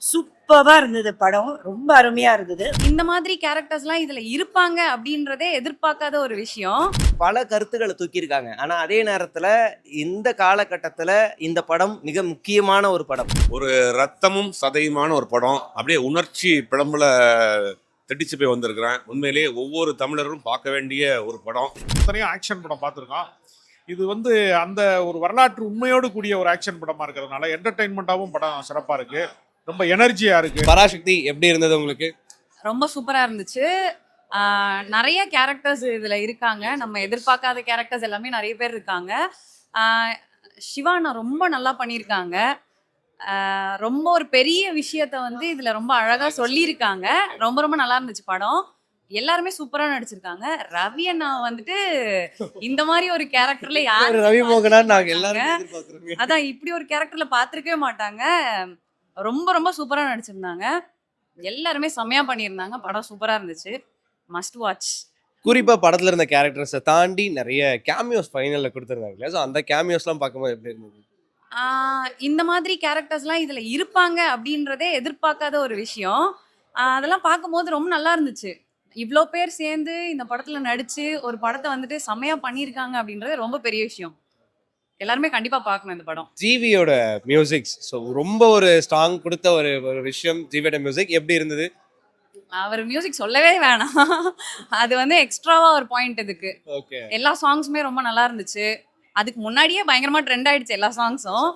சூப்பரா இருந்தது படம். ரொம்ப அருமையா இருந்தது. இந்த மாதிரி கேரக்டர்ஸ்லாம் இதுல இருப்பாங்க அப்படின்றதே எதிர்பார்க்காத ஒரு விஷயம். பல கருத்துக்களை தூக்கியிருக்காங்க. ஆனா அதே நேரத்துல இந்த காலகட்டத்துல இந்த படம் மிக முக்கியமான ஒரு படம். ஒரு ரத்தமும் சதையுமான ஒரு படம். அப்படியே உணர்ச்சி பிழம்புல திட்டிச்சு போய் வந்திருக்கிறேன். உண்மையிலேயே ஒவ்வொரு தமிழரும் பார்க்க வேண்டிய ஒரு படம். எத்தனையோ ஆக்ஷன் படம் பார்த்துருக்கோம். இது அந்த ஒரு வரலாற்று உண்மையோடு கூடிய ஒரு ஆக்ஷன் படமா இருக்கிறதுனால என்டர்டைன்மெண்ட்டாகவும் படம் சிறப்பாக இருக்கு. ரொம்ப எனர்ஜியா இருக்கு. பராசக்தி எப்படி இருந்தது உங்களுக்கு? ரொம்ப சூப்பரா இருந்துச்சு. நிறைய கேரக்டர்ஸ் இதுல இருக்காங்க. நம்ம எதிர்பார்க்காத கேரக்டர்ஸ் எல்லாமே நிறைய பேர் இருக்காங்க. சிவானா ரொம்ப நல்லா பண்ணியிருக்காங்க. ரொம்ப ஒரு பெரிய விஷயத்த இதுல ரொம்ப அழகா சொல்லியிருக்காங்க. ரொம்ப ரொம்ப நல்லா இருந்துச்சு படம். எல்லாருமே சூப்பரா நடிச்சிருக்காங்க. ரவி அண்ணா இந்த மாதிரி ஒரு கேரக்டர்ல யாரு ரவி மோகனா நாங்க எல்லாரும் எதிர்பார்க்கறோம். அதான் இப்படி ஒரு கேரக்டர்ல பாத்திருக்கவே மாட்டாங்க. ரொம்ப ரொம்ப சூப்பரா நடிச்சிருந்தாங்க. எல்லாருமே செமையா பண்ணியிருந்தாங்க. படம் சூப்பரா இருந்துச்சு. Must watch. குறிப்பா படத்துல இருந்த கேரக்டர்ஸை தாண்டி நிறைய கேமியோஸ் ஃபைனல்ல கொடுத்துருந்தாங்க இல்லையா? ஸோ அந்த கேமியோஸ்லாம் பார்க்கும்போது எப்படி இருந்தது? இந்த மாதிரி கேரக்டர்ஸ்லாம் இதுல இருப்பாங்க அப்படின்றதே எதிர்பார்க்காத ஒரு விஷயம். அதெல்லாம் பார்க்கும்போது ரொம்ப நல்லா இருந்துச்சு. இவ்வளோ பேர் சேர்ந்து இந்த படத்துல நடிச்சு ஒரு படத்தை செமையா பண்ணியிருக்காங்க அப்படின்றது ரொம்ப பெரிய விஷயம். எல்லாருமே கண்டிப்பா பார்க்கணும் இந்த படம். ஜிவியோட மியூசிக்ஸ் ஸோ ரொம்ப ஒரு ஸ்ட்ராங் கொடுத்த ஒரு ஒரு விஷயம். ஜிவியோட மியூசிக் எப்படி இருந்தது? அவர் மியூசிக் சொல்லவே வேணாம். அது எக்ஸ்ட்ராவா ஒரு பாயிண்ட் இதுக்கு. ஓகே. எல்லா சாங்ஸுமே ரொம்ப நல்லா இருந்துச்சு. அதுக்கு முன்னாடியே பயங்கரமா ட்ரெண்ட் ஆயிடுச்சு எல்லா சாங்ஸும்.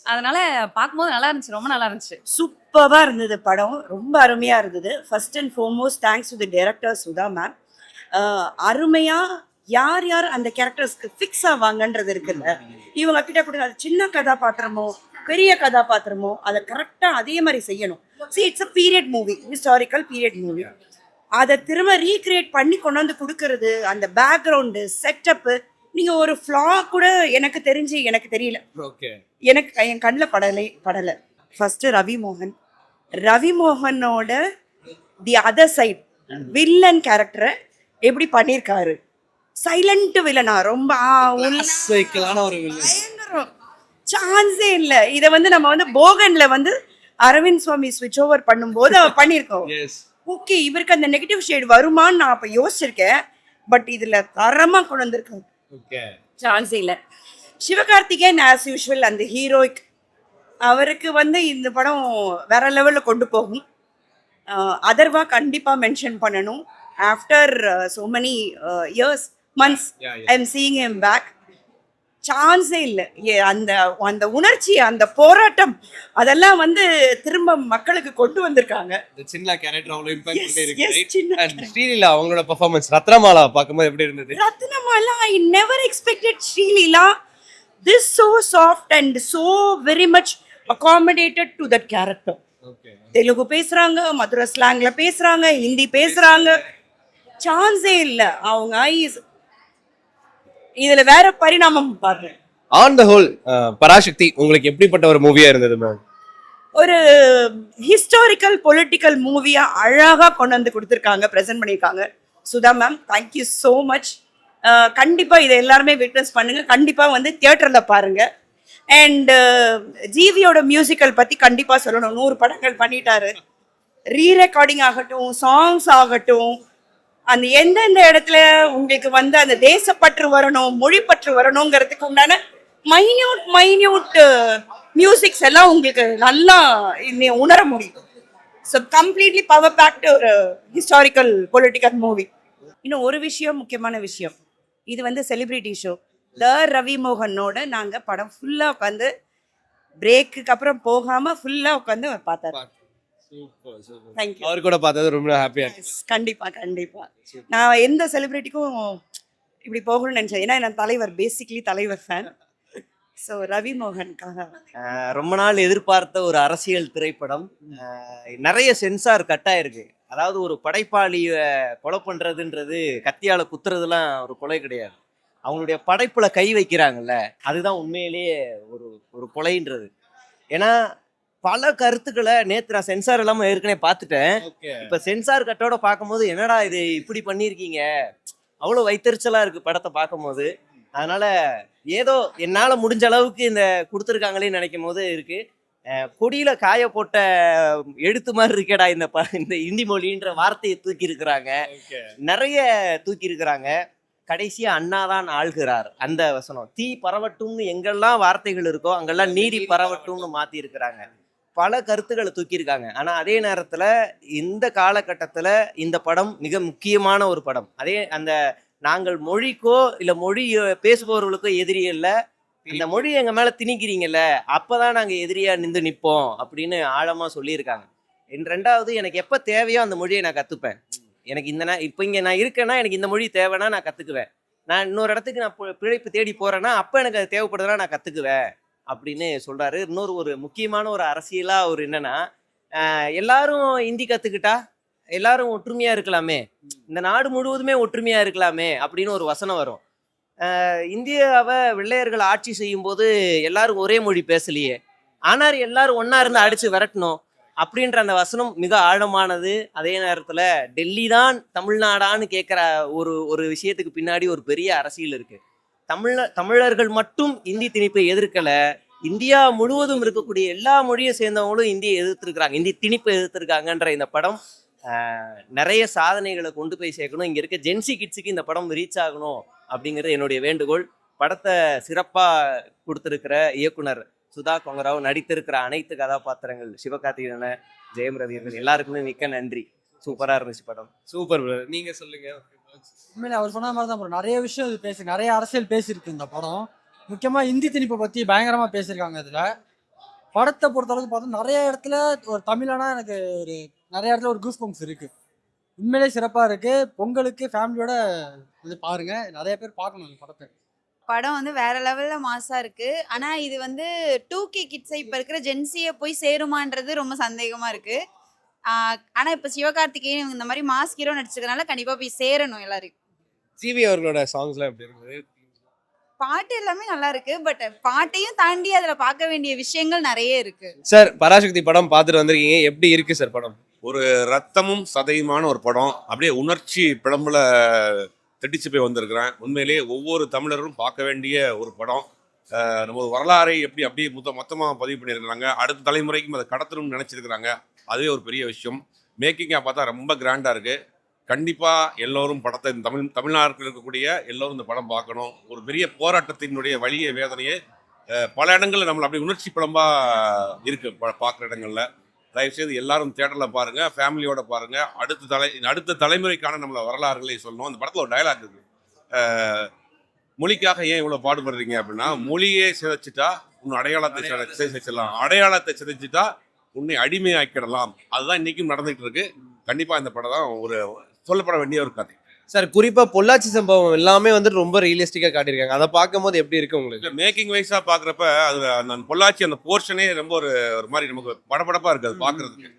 அதனால பார்க்கும்போது நல்லா இருந்துச்சு. ரொம்ப நல்லா இருந்துச்சு. சூப்பரா இருந்தது படம். ரொம்ப அருமையா இருந்தது. First and foremost thanks to the director Sudha ma'am. அருமையா யார் யார் அந்த கேரக்டர்ஸ்க்கு ஃபிக்ஸ் ஆவாங்கன்றது இருக்குல்ல, இவங்க கிட்ட கூட அது சின்ன கதாபாத்திரமோ பெரிய கதாபாத்திரமோ அதை கரெக்டாக அதே மாதிரி செய்யணும். It's a period movie, historical period movie. அதை திரும்ப ரீக்ரியேட் பண்ணி கொண்டு வந்து கொடுக்கறது, அந்த பேக்ரவுண்டு செட்டப்பு, நீங்கள் ஒரு ஃப்ளா கூட எனக்கு தெரியல. ஓகே. எனக்கு என் கண்ணில் படலை. ஃபர்ஸ்ட் ரவி மோகனோட தி அதர் சைட் வில்லன் கேரக்டரை எப்படி பண்ணியிருக்காரு. சைலண்ட் வில்லனா ரொம்ப ஒரு சான்ஸே இல்லை. இதை நம்ம போகன்ல அரவிந்த் சுவாமி ஸ்விட்ச் ஓவர் பண்ணும்போது பண்ணியிருக்கோம். ஓகே, இவருக்கு அந்த நெகட்டிவ் ஷேட் வருமான்னு நான் அப்போ யோசிச்சிருக்கேன். பட் இதுல தரமா கொண்டு வந்திருக்காங்க. சான்ஸே இல்லை. சிவகார்த்திகேயன் ஆஸ் யூஷுவல் அந்த ஹீரோயிக், அவருக்கு இந்த படம் வேற லெவலில் கொண்டு போகும். அதர்வா கண்டிப்பாக மென்ஷன் பண்ணணும். After so many years, months, I am seeing him back. சான்ஸே இல்லை. அந்த உணர்ச்சி, அந்த போராட்டம், அதெல்லாம் திரும்ப மக்களுக்கு கொண்டு வந்திருக்காங்க. சின்ன கேரக்டர் அவ்வளவு இம்பாக்ட் பண்ணிருக்கு. அண்ட் ஸ்ரீலீலா அவங்களோட பெர்ஃபார்மன்ஸ், ரத்னமாலா பார்க்கும்போது எப்படி இருந்தது? Ratnamala, I never expected Sreeleela this so soft and so very much accommodated to that character. Telugu பேசுறாங்க, மதுரை ஸ்லாங்ல பேசுறாங்க, ஹிந்தி பேசுறாங்க. சான்ஸே இல்லை. அவங்க இதுல வேற பரிணாமம் பாருங்க. ஆன் த ஹோல் பராசக்தி உங்களுக்கு எப்படிப்பட்ட ஒரு மூவியா இருந்தது மேம்? ஒரு ஹிஸ்டாரிக்கல் பொலிட்டிக்கல் மூவியா அழகா கொண்டு வந்து கொடுத்துருக்காங்க, ப்ரெசென்ட் பண்ணியிருக்காங்க Sudha ma'am. Thank you so much. கண்டிப்பா இதை எல்லாருமே விட்னஸ் பண்ணுங்க. கண்டிப்பா தியேட்டர்ல பாருங்க. அண்ட் ஜிவியோட மியூசிக்கல் பத்தி கண்டிப்பா சொல்லணும். 100 படங்கள் பண்ணிட்டாரு. ரீரெக்கார்டிங் ஆகட்டும், சாங்ஸ் ஆகட்டும், அந்த எந்தெந்த இடத்துல உங்களுக்கு அந்த தேசப்பற்று வரணும், மொழிப்பற்று வரணுங்கிறதுக்கு உண்டான மைன்யூட் மியூசிக்ஸ் எல்லாம் உங்களுக்கு நல்லா உணர முடியும். ஸோ கம்ப்ளீட்லி பவர் பேக்டு ஒரு ஹிஸ்டாரிக்கல் பொலிட்டிக்கல் மூவி. இன்னும் ஒரு விஷயம், முக்கியமான விஷயம், இது செலிபிரிட்டி ஷோ. ரவி மோகனோட நாங்கள் படம் ஃபுல்லாக உட்காந்து பிரேக்குக்கு அப்புறம் போகாமல் ஃபுல்லாக உட்காந்து பார்த்தாரு. அவர் கூட பார்த்தது ரொம்ப ஹாப்பியா இருக்கு. கண்டிப்பா நான் எந்த செலிபிரிட்டிக்கும் இப்படி போகணும்னு நினைச்சேன். ஏன்னா நான் பேசிக்கலி தலைவர் ஃபேன். ஸோ ரவி மோகனுக்காக ரொம்ப நாள் எதிர்பார்த்த ஒரு அரசியல் திரைப்படம். நிறைய சென்சார் கட்டாயிருக்கு. அதாவது ஒரு படைப்பாளியை கொலை பண்றதுன்றது, கத்தியால குத்துறதுலாம் ஒரு கொலை கிடையாது. அவங்களுடைய படைப்புல கை வைக்கிறாங்கல்ல, அதுதான் உண்மையிலேயே ஒரு கொலைன்றது. ஏன்னா பல கருத்துக்களை நேற்று நான் சென்சார் இல்லாமல் ஏற்கனவே பார்த்துட்டேன். இப்போ சென்சார் கட்டோட பார்க்கும்போது என்னடா இது இப்படி பண்ணியிருக்கீங்க, அவ்வளோ வைத்தறிச்சலாக இருக்குது படத்தை பார்க்கும்போது. அதனால ஏதோ என்னால் முடிஞ்ச அளவுக்கு இந்த கொடுத்துருக்காங்களேன்னு நினைக்கும் போது இருக்குது. கொடியில காய போட்ட எழுத்து மாதிரி இருக்கேடா இந்த இந்தி மொழின்ற வார்த்தையை தூக்கி இருக்கிறாங்க. நிறைய தூக்கி இருக்கிறாங்க. கடைசியா அண்ணாதான் ஆள்கிறார் அந்த வசனம். தீ பரவட்டும்னு எங்கெல்லாம் வார்த்தைகள் இருக்கோ அங்கெல்லாம் நீதி பரவட்டும்னு மாத்தி இருக்கிறாங்க. பல கருத்துக்களை தூக்கியிருக்காங்க. ஆனா அதே நேரத்துல இந்த காலகட்டத்துல இந்த படம் மிக முக்கியமான ஒரு படம். அதே அந்த நாங்கள் மொழிக்கோ இல்ல மொழி பேசுபவர்களுக்கோ எதிரி இல்ல, இந்த மொழி எங்க மேல திணிக்கிறீங்கல்ல, அப்பதான் நாங்க எதிரியா நின்று நிப்போம் அப்படின்னு ஆழமா சொல்லியிருக்காங்க. ரெண்டாவது, எனக்கு எப்ப தேவையோ அந்த மொழியை நான் கத்துப்பேன். எனக்கு இப்ப இங்க நான் இருக்கேன்னா எனக்கு இந்த மொழி தேவைன்னா நான் கத்துக்குவேன். நான் இன்னொரு இடத்துக்கு நான் பிழைப்பு தேடி போறேன்னா அப்ப எனக்கு அது தேவைப்படுதுன்னா நான் கத்துக்குவேன் அப்படின்னு சொல்றாரு. இன்னொரு ஒரு முக்கியமான ஒரு அரசியலா ஒரு என்னன்னா, எல்லாரும் ஹிந்தி கத்துக்கிட்டா எல்லாரும் ஒற்றுமையா இருக்கலாமே, இந்த நாடு முழுவதுமே ஒற்றுமையா இருக்கலாமே அப்படின்னு ஒரு வசனம் வரும். இந்தியாவை வெள்ளையர்கள் ஆட்சி செய்யும் போது எல்லாரும் ஒரே மொழி பேசலையே, ஆனால் எல்லாரும் ஒன்னா இருந்து அடிச்சு விரட்டணும் அப்படின்ற அந்த வசனம் மிக ஆழமானது. அதே நேரத்துல டெல்லி தான் தமிழ்நாடான்னு கேட்குற ஒரு விஷயத்துக்கு பின்னாடி ஒரு பெரிய அரசியல் இருக்கு. தமிழர்கள் மட்டும் இந்தி திணிப்பை எதிர்க்கல, இந்தியா முழுவதும் இருக்கக்கூடிய எல்லா மொழியை சேர்ந்தவங்களும் இந்தியை எதிர்த்திருக்கிறாங்க, இந்தி திணிப்பை எதிர்த்திருக்காங்கன்ற இந்த படம் நிறைய சாதனைகளை கொண்டு போய் சேர்க்கணும். இங்க இருக்க ஜென்சி கிட்ஸுக்கு இந்த படம் ரீச் ஆகணும் அப்படிங்கிறது என்னுடைய வேண்டுகோள். படத்தை சிறப்பா கொடுத்திருக்கிற இயக்குனர் சுதா கொங்கராவ், நடித்திருக்கிற அனைத்து கதாபாத்திரங்கள், சிவகார்த்திகேயன், ஜெயம் ரவி எல்லாருக்குமே மிக்க நன்றி. சூப்பரா இருந்துச்சு படம். Super bro. நீங்க சொல்லுங்க. உண்மையிலே அவர் சொன்ன மாதிரி தான் ப்ரோ, நிறைய விஷயம் இது நிறைய அரசியல் பேசியிருக்கு இந்த படம். முக்கியமாக இந்தி திணிப்பை பற்றி பயங்கரமாக பேசியிருக்காங்க இதில். படத்தை பொறுத்தளவுக்கு பார்த்தா நிறைய இடத்துல ஒரு தமிழனா எனக்கு நிறைய இடத்துல ஒரு கூஸ் பம்ப்ஸ் இருக்குது. உண்மையிலே சிறப்பாக இருக்குது. பொங்கலுக்கு ஃபேமிலியோட இது பாருங்கள், நிறைய பேர் பார்க்கணும் இந்த படத்தை. படம் வந்து வேற லெவல்ல மாசா இருக்கு. ஆனா இது வந்து 2K கிட்ஸை இப்ப இருக்கிற ஜென்சியை போய் சேருமான்றது ரொம்ப சந்தேகமா இருக்கு. ஆனா இப்ப சிவகார்த்திகேயன் இவங்க இந்த மாதிரி மாஸ் ஹீரோ நடிச்சிருக்கனால கண்டிப்பா போய் சேரணும் எல்லாரும். ஜிவி அவர்களோட சாங்ஸ்லாம் எப்படி இருக்குது? பாட்டு எல்லாமே நல்லா இருக்கு. பட் பாட்டையும் தாண்டி அதுல பார்க்க வேண்டிய விஷயங்கள் நிறைய இருக்கு. சார், பராசக்தி படம் பார்த்துட்டு வந்திருக்கீங்க, எப்படி இருக்கு சார் படம்? ஒரு ரத்தமும் சதையுமான ஒரு படம். அப்படியே உணர்ச்சி பிழம்புல திட்டிச்சு போய் வந்திருக்கிறேன். உண்மையிலேயே ஒவ்வொரு தமிழரும் பார்க்க வேண்டிய ஒரு படம். நம்ம வரலாறை அப்படியே மொத்தமாக பதிவு பண்ணியிருக்கிறாங்க. அடுத்த தலைமுறைக்கும் அதை கடத்தணும்னு நினச்சிருக்கிறாங்க. அதுவே ஒரு பெரிய விஷயம். மேக்கிங்காக பார்த்தா ரொம்ப கிராண்டாக இருக்குது. கண்டிப்பாக எல்லோரும் படத்தை தமிழ்நாட்டில் இருக்கக்கூடிய எல்லோரும் இந்த படம் பார்க்கணும். ஒரு பெரிய போராட்டத்தினுடைய வலிய வேதனையை பல இடங்களில் நம்மளை அப்படி உணர்ச்சி பிழம்பாக இருக்குது பார்க்குற இடங்களில். தயவுசெய்து எல்லாரும் தியேட்டரில் பாருங்கள், ஃபேமிலியோட பாருங்கள். அடுத்த தலைமுறைக்கான நம்மளை வரலாறுகளை சொல்லணும். அந்த படத்தில் ஒரு டயலாக் இருக்குது, மொழிக்காக ஏன் இவ்வளோ பாடுபடுறீங்க அப்படின்னா, மொழியே சிதைச்சிட்டா உன் அடையாளத்தை சிதைச்சிடலாம், அடையாளத்தை சிதைச்சிட்டா உன்னை அடிமையாக்கிடலாம். அதுதான் இன்றைக்கும் நடந்துகிட்டு இருக்கு. கண்டிப்பாக இந்த படம் தான் ஒரு சொல்லப்பட வேண்டிய ஒரு கதை. சார், குறிப்பாக பொள்ளாச்சி சம்பவம் எல்லாமே வந்துட்டு ரொம்ப ரியலிஸ்டிக்காக காட்டியிருக்காங்க. அதை பார்க்கும்போது எப்படி இருக்கு உங்களுக்கு? மேக்கிங் வைஸாக பார்க்குறப்ப அது அந்த பொள்ளாச்சி அந்த போர்ஷனே ரொம்ப ஒரு மாதிரி நமக்கு படபடப்பாக இருக்குது அது பார்க்குறதுக்கு.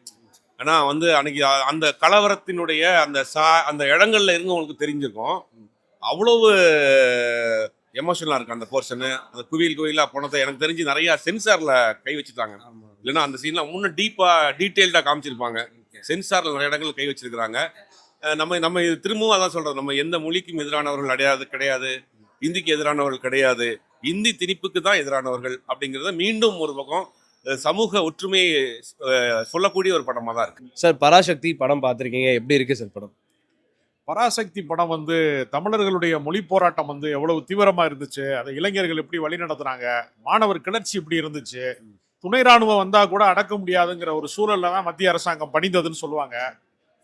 ஆனால் வந்து அன்னைக்கு அந்த கலவரத்தினுடைய அந்த இடங்கள்ல இருந்தவங்களுக்கு தெரிஞ்சிருக்கும். அவ்வளவு எமோஷனலாக இருக்குது அந்த போர்ஷனு. அந்த குவியலாக போனதை எனக்கு தெரிஞ்சு நிறையா சென்சாரில் கை வச்சுட்டாங்க. இல்லைன்னா அந்த சீன்லாம் இன்னும் டீட்டெயில்டாக காமிச்சிருப்பாங்க. சென்சாரில் நிறைய இடங்கள் கை வச்சிருக்கிறாங்க. நம்ம இது திரும்பவும் அதான் சொல்கிறோம், நம்ம எந்த மொழிக்கும் எதிரானவர்கள் கிடையாது, இந்திக்கு எதிரானவர்கள் கிடையாது, இந்தி திணிப்புக்கு தான் எதிரானவர்கள் அப்படிங்கிறத மீண்டும் ஒரு பக்கம் சமூக ஒற்றுமையை சொல்லக்கூடிய ஒரு படமாக தான் இருக்குது. சார், பராசக்தி படம் பார்த்துருக்கீங்க, எப்படி இருக்கு சார் படம்? பராசக்தி படம் வந்து தமிழர்களுடைய மொழி போராட்டம் வந்து எவ்வளவு தீவிரமா இருந்துச்சு, அதை இளைஞர்கள் எப்படி வழி நடத்துனாங்க, மாணவர் கிளர்ச்சி எப்படி இருந்துச்சு, துணை ராணுவம் வந்தா கூட அடக்க முடியாதுங்கிற ஒரு சூழல்ல தான் மத்திய அரசாங்கம் பணிந்ததுன்னு சொல்லுவாங்க.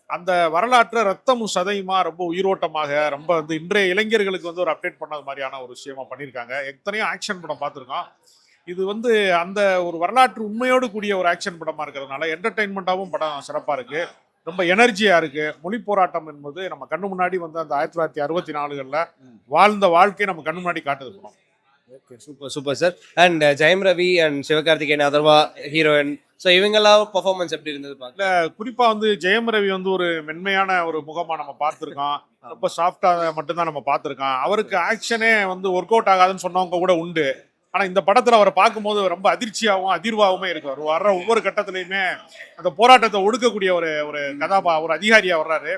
அந்த வரலாற்றை ரத்தமும் சதையுமா ரொம்ப உயிரோட்டமாக ரொம்ப வந்து இன்றைய இளைஞர்களுக்கு வந்து ஒரு அப்டேட் பண்ணது மாதிரியான ஒரு விஷயமா பண்ணியிருக்காங்க. எத்தனையோ ஆக்ஷன் படம் பார்த்துருக்கோம். இது வந்து அந்த ஒரு வரலாற்று உண்மையோடு கூடிய ஒரு ஆக்ஷன் படமா இருக்கிறதுனால என்டர்டெயின்மெண்ட்டாகவும் படம் சிறப்பாக இருக்கு. ரொம்ப எனர்ஜியா இருக்கு. மொழி போராட்டம் என்பது நம்ம கண்ணு முன்னாடி வந்து அந்த 1964களில் வாழ்ந்த வாழ்க்கை நம்ம கண்ணு முன்னாடி காட்டுது படம். Okay, super sir. And Jayam Ravi and Sivakarthikeyan Atharvaa heroine, so இவங்கெல்லாம் பெர்ஃபார்மன்ஸ் எப்படி இருந்தது பார்க்கல? குறிப்பா வந்து ஜெயம் ரவி வந்து ஒரு மென்மையான ஒரு முகமா நம்ம பார்த்துருக்கோம். ரொம்ப சாஃப்டா மட்டும்தான் நம்ம பார்த்துருக்கோம். அவருக்கு ஆக்ஷனே வந்து ஒர்க் அவுட் ஆகாதுன்னு சொன்னவங்க கூட உண்டு. ஆனா இந்த படத்துல அவரை பார்க்கும்போது ரொம்ப அதிர்ச்சியாகவும் அதிர்வாகவுமே இருக்கு. அவர் வர்ற ஒவ்வொரு கட்டத்திலையுமே அந்த போராட்டத்தை ஒடுக்கக்கூடிய ஒரு அதிகாரியா வர்றாரு.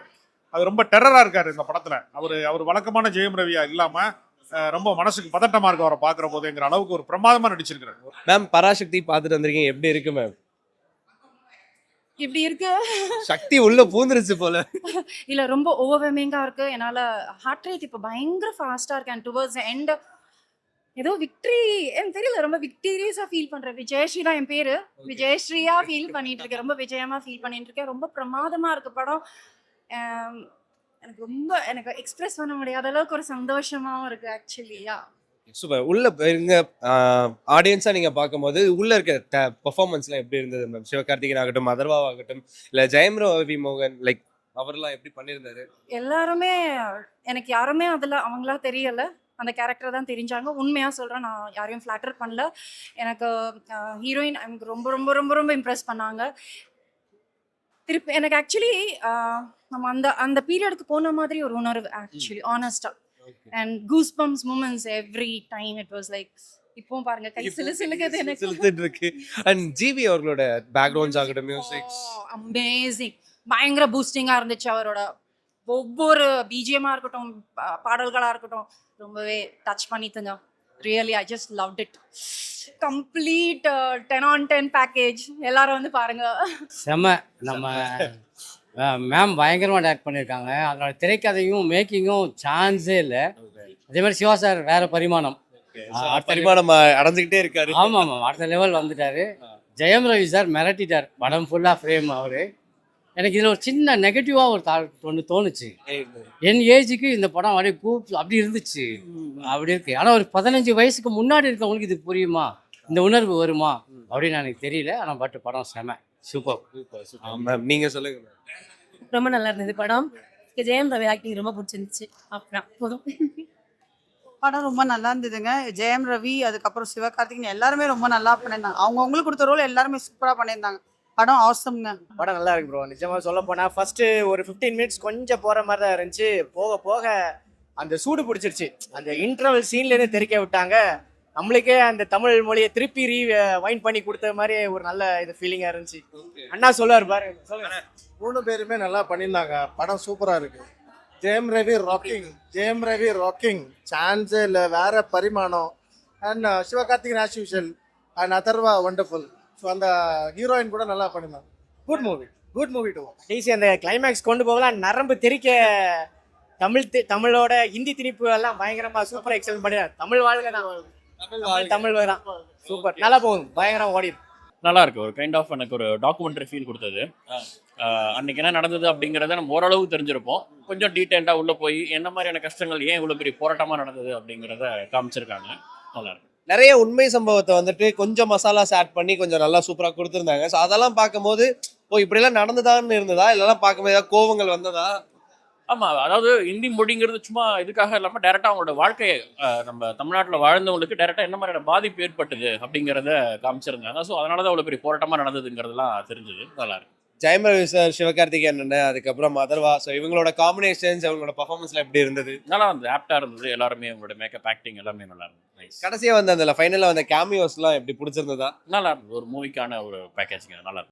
அது ரொம்ப டெரரா இருக்காரு இந்த படத்துல. அவர் வழக்கமான ஜெயம் ரவியா இல்லாம ரொம்ப மனசுக்கு பதட்டமா இருக்கு அவரை பார்க்குற போதுங்கிற அளவுக்கு ஒரு பிரமாதமா நடிச்சிருக்கிறாரு. மேம் பராசக்தி பார்த்துட்டு வந்திருக்கீங்க, எப்படி இருக்கு மேம்? இப்படி இருக்கு. சக்தி உள்ள பூந்துருச்சு போல. இல்ல ரொம்ப ஓவர்வெல்மிங்கா இருக்கு. என்னால ஹார்ட் ரேட் இப்போ பயங்கர ஃபாஸ்டா இருக்கு. அண்ட் டுவர்ட்ஸ் எண்ட் ஏதோ விக்டரி எனக்கு தெரியல, ரொம்ப விக்டீரியஸா ஃபீல் பண்றேன். விஜயஸ்ரீ தான் என் பேரு. விஜயஸ்ரீயா ஃபீல் பண்ணிட்டு இருக்கேன், ரொம்ப விஜயமா ஃபீல் பண்ணிட்டு இருக்கேன். ரொம்ப பிரமாதமா இருக்கு படம். எனக்கு எக்ஸ்பிரஸ் பண்ண முடியாத அளவுக்கு ஒரு சந்தோஷமாவும் இருக்கு ஆக்சுவலியா. சூப்பர். உள்ள இருங்க ஆடியன்ஸா நீங்க பார்க்கும்போது உள்ள இருக்க பெர்ஃபார்மன்ஸ்லாம் எப்படி இருந்தது மேம்? சிவகார்த்திகேயன் ஆகட்டும், அதர்வா ஆகட்டும், இல்ல ஜெயம் ரவி மோகன், லைக் அவர்லாம் எப்படி பண்ணியிருந்தாரு? எல்லாருமே எனக்கு யாருமே அதுல அவங்களா தெரியல, அந்த கேரக்டர் தான் தெரிஞ்சாங்க. உண்மையா சொல்றேன், நான் யாரையும் ஃபிளாட்டர் பண்ணல. எனக்கு ஹீரோயின் எனக்கு ரொம்ப ரொம்ப ரொம்ப ரொம்ப இம்ப்ரெஸ் பண்ணாங்க. திருப்பி எனக்கு ஆக்சுவலி நம்ம அந்த அந்த பீரியடுக்கு போன மாதிரி ஒரு உணர்வு ஆக்சுவலி ஆனஸ்டா. And goose bumps moments every time. It was like இப்போ பாருங்க கை சிலுக்குது எனக்கு. சிலுத்துட்டு இருக்கு. அண்ட் ஜிவி அவர்களோட பேக்ரவுண்ட்ஸ் ஆகட்டும், மியூசிக்ஸ் அமேசிங், பயங்கர பூஸ்டிங்கா இருந்துச்சு. அவரோட ஒவ்வொரு பிஜிஎம்மா இருக்கட்டும், பாடல்களா இருக்கட்டும், ரொம்பவே டச் பண்ணிட்டுங்க. Really I just loved it. Complete 10 on 10 package. எல்லாரும் வந்து பாருங்க. செம. நம்ம மேம் பயங்கரமாக டேரக்ட் பண்ணியிருக்காங்க. அதோட திரைக்கதையும் மேக்கிங்கும் சான்ஸே இல்லை. அதே மாதிரி சிவா சார் வேற பரிமாணம். பரிமாணம் அடைஞ்சுக்கிட்டே இருக்காரு. ஆமாம் ஆமாம், அடுத்த லெவல் வந்துட்டாரு. ஜெயம் ரவி சார் மிரட்டிட்டார் படம் ஃபுல்லாக ஃப்ரேம். அவரு எனக்கு இதில் ஒரு சின்ன நெகட்டிவாக ஒரு ஒன்று தோணுச்சு. என் ஏஜுக்கு இந்த படம் அப்படியே அப்படி இருந்துச்சு, அப்படி இருக்கு. ஆனால் ஒரு 15 வயசுக்கு முன்னாடி இருக்கவங்களுக்கு இது புரியுமா, இந்த உணர்வு வருமா அப்படின்னு எனக்கு தெரியல. ஆனால் பட் படம் செம சூப்பர். மேம் நீங்க சொல்லுங்க. ரொம்ப நல்லா இருந்தது படம். ஜெயம் ரவி ஆக்டிங் ரொம்ப பிடிச்சிருந்துச்சு. அப்புறம் போதும். படம் ரொம்ப நல்லா இருந்ததுங்க. ஜெயம் ரவி, அதுக்கப்புறம் சிவகார்த்திகேயன் எல்லாருமே ரொம்ப நல்லா பண்ணியிருந்தாங்க. அவங்கவுங்களுக்கு கொடுத்த ரோல் எல்லாருமே சூப்பராக பண்ணியிருந்தாங்க. படம் ஆசம்ங்க. படம் நல்லா இருக்கு ப்ரோ. நிஜமாக சொல்ல போனால் ஃபர்ஸ்ட்டு ஒரு 15 மினிட்ஸ் கொஞ்சம் போகிற மாதிரி தான் இருந்துச்சு. போக போக அந்த சூடு பிடிச்சிருச்சு. அந்த இன்டர்வல் சீன்லேருந்து தெரிக்க விட்டாங்க. நம்மளுக்கே அந்த தமிழ் மொழியை திருப்பி வைண்ட் பண்ணி கொடுத்த மாதிரி ஒரு நல்ல இது ஃபீலிங்காக இருந்துச்சு. அண்ணா சொல்லுவார் பாரு. சொல்லுங்க. 3 பேருமே நல்லா பண்ணியிருந்தாங்க. படம் சூப்பராக இருக்கு. ஜெயம் ரவி ராக்கிங் சான்ஸே இல்லை, வேற பரிமாணம். And Sivakarthikeyan as usual and Atharvaa wonderful. So அந்த ஹீரோயின் கூட நல்லா பண்ணியிருந்தாங்க. Good movie too. டிசி அந்த கிளைமேக்ஸ் கொண்டு போகலாம், நரம்பு தெரிக்க தமிழோட ஹிந்தி திணிப்பு எல்லாம் பயங்கரமாக சூப்பராக எக்ஸல் பண்ணிடுறாங்க. தமிழ் வாழ்க்கை தான், தமிழ் தான் சூப்பர். நல்லா போகும், பயங்கரம் ஓடி. நல்லா இருக்கு. ஒரு கைண்ட் ஆஃப் எனக்கு ஒரு டாக்குமெண்ட்ரி ஃபீல் கொடுத்தது. அன்னைக்கு என்ன நடந்தது அப்படிங்கிறத நம்ம ஓரளவு தெரிஞ்சிருப்போம். கொஞ்சம் டீட்டெயில்டாக உள்ளே போய் என்ன மாதிரியான கஷ்டங்கள், ஏன் இவ்வளோ பெரிய போராட்டமாக நடந்தது அப்படிங்கிறத காமிச்சிருக்காங்க. நல்லா இருக்கு. நிறைய உண்மை சம்பவத்தை வந்துட்டு கொஞ்சம் மசாலாஸ் ஆட் பண்ணி கொஞ்சம் நல்லா சூப்பராக கொடுத்துருந்தாங்க. ஸோ அதெல்லாம் பார்க்கும்போது இப்படிலாம் நடந்ததான்னு இருந்ததா, இல்லைலாம் பார்க்கும்போது ஏதாவது கோவங்கள் வந்ததா? ஆமாம், அதாவது இந்தி மொழிங்கிறது சும்மா இதுக்காக இல்லாமல் டேரெக்டாக அவங்களோட வாழ்க்கையை நம்ம தமிழ்நாட்டில் வாழ்ந்தவங்களுக்கு டேரெக்டாக என்ன மாதிரியான பாதிப்பு ஏற்பட்டது அப்படிங்கிறத காமிச்சிருந்தாங்க. ஸோ அதனால தான் அவ்வளோ பெரிய போராட்டமாக நடந்ததுங்கிறதுலாம் தெரிஞ்சுது. நல்லா இருக்கு. ஜெயம் ரவி சார், சிவகார்த்திகேயன் அண்ணன், அதுக்கப்புறம் அதர்வா, ஸோ இவங்களோட காம்பினேஷன்ஸ், அவங்களோட பர்ஃபார்மன்ஸ்ல எப்படி இருந்தது? நல்லா இருந்தது, ஆப்டாக இருந்தது. எல்லாருமே அவங்களோட மேக்கப் ஆக்டிங் எல்லாமே நல்லா இருந்தது. நைஸ். கடைசியாக வந்து அந்த ஃபைனலாக வந்த கேமியோஸ்லாம் எப்படி பிடிச்சிருந்ததா? நல்லா இருந்தது. ஒரு மூவிக்கான ஒரு பேக்கேஜிங் நல்லா இருந்தது.